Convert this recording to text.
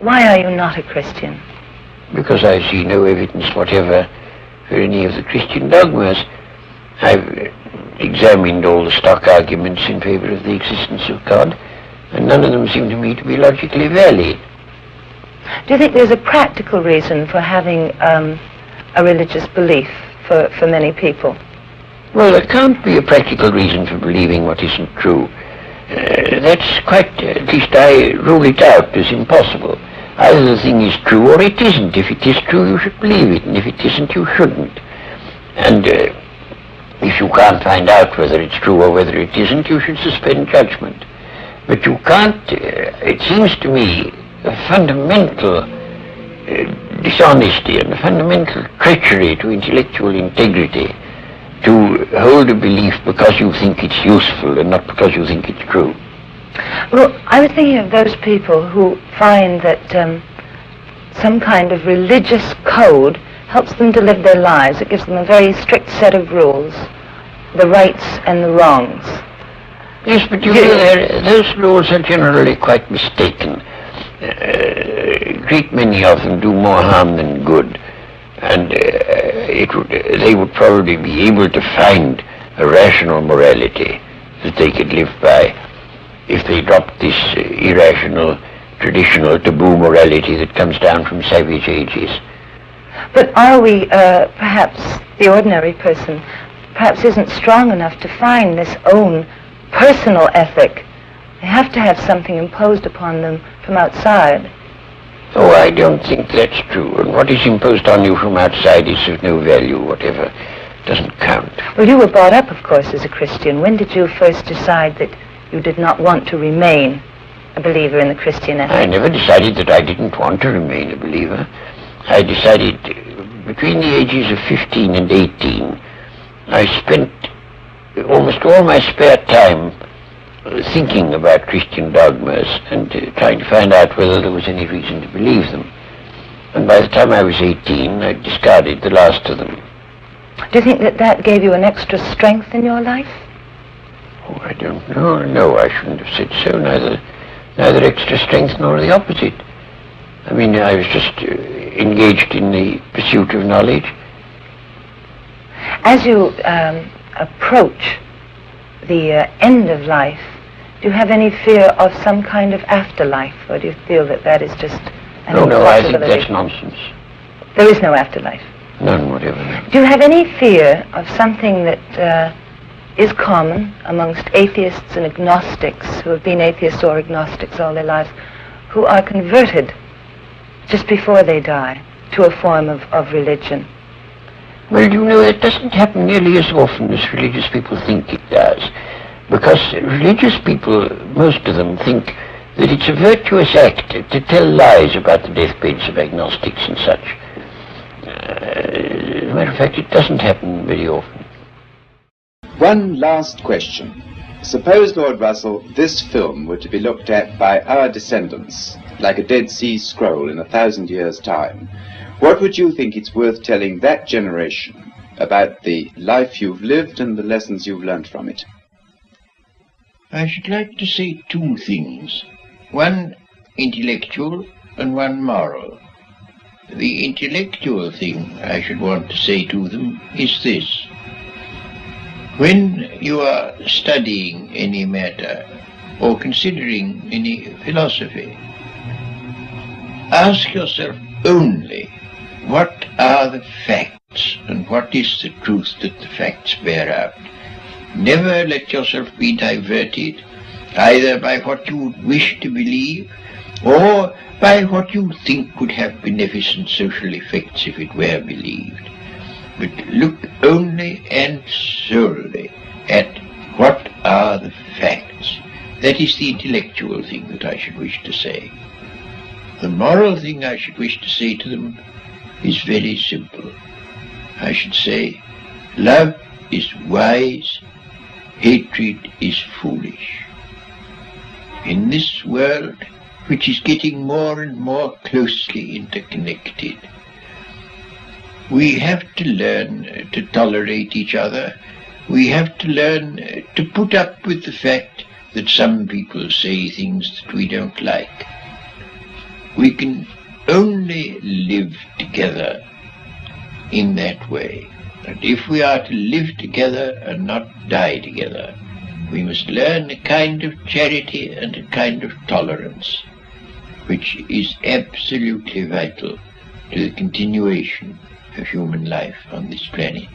Why are you not a Christian? Because I see no evidence whatever for any of the Christian dogmas. I've examined all the stock arguments in favor of the existence of God, and none of them seem to me to be logically valid. Do you think there's a practical reason for having a religious belief for many people? Well, there can't be a practical reason for believing what isn't true. That's quite, at least I rule it out as impossible. Either the thing is true or it isn't. If it is true, you should believe it, and if it isn't, you shouldn't. And if you can't find out whether it's true or whether it isn't, you should suspend judgment. But you can't, it seems to me, a fundamental dishonesty and a fundamental treachery to intellectual integrity to hold a belief because you think it's useful and not because you think it's true. Well, I was thinking of those people who find that some kind of religious code helps them to live their lives. It gives them a very strict set of rules, the rights and the wrongs. Yes, but you know, those rules are generally quite mistaken. A great many of them do more harm than good, and they would probably be able to find a rational morality that they could live by if they dropped this irrational, traditional, taboo morality that comes down from savage ages. But are we, perhaps the ordinary person, perhaps isn't strong enough to find this own personal ethic? They have to have something imposed upon them from outside. Oh, I don't think that's true. And what is imposed on you from outside is of no value, whatever. Doesn't count. Well, you were brought up, of course, as a Christian. When did you first decide that you did not want to remain a believer in the Christian ethic? I never decided that I didn't want to remain a believer. I decided between the ages of 15 and 18, I spent almost all my spare time thinking about Christian dogmas and trying to find out whether there was any reason to believe them. And by the time I was 18, I discarded the last of them. Do you think that that gave you an extra strength in your life? Oh, I don't know. No, I shouldn't have said so. Neither extra strength nor the opposite. I mean, I was just engaged in the pursuit of knowledge. As you approach the end of life, do you have any fear of some kind of afterlife, or do you feel that that is just an impossibility? No, I think that's nonsense. There is no afterlife? None whatever. Do you have any fear of something that is common amongst atheists and agnostics who have been atheists or agnostics all their lives, who are converted just before they die to a form of religion? Well, you know, it doesn't happen nearly as often as religious people think it does. Because religious people, most of them, think that it's a virtuous act to tell lies about the deathbeds of agnostics and such. As a matter of fact, it doesn't happen very often. One last question. Suppose, Lord Russell, this film were to be looked at by our descendants, like a Dead Sea Scroll in 1,000 years' time. What would you think it's worth telling that generation about the life you've lived and the lessons you've learned from it? I should like to say two things. One intellectual and one moral. The intellectual thing I should want to say to them is this. When you are studying any matter or considering any philosophy, ask yourself only what are the facts and what is the truth that the facts bear out. Never let yourself be diverted either by what you would wish to believe or by what you think would have beneficent social effects if it were believed. But look only and solely at what are the facts. That is the intellectual thing that I should wish to say. The moral thing I should wish to say to them is very simple. I should say, love is wise, hatred is foolish. In this world, which is getting more and more closely interconnected, we have to learn to tolerate each other. We have to learn to put up with the fact that some people say things that we don't like. We can only live together in that way. And if we are to live together and not die together, we must learn a kind of charity and a kind of tolerance, which is absolutely vital to the continuation of human life on this planet.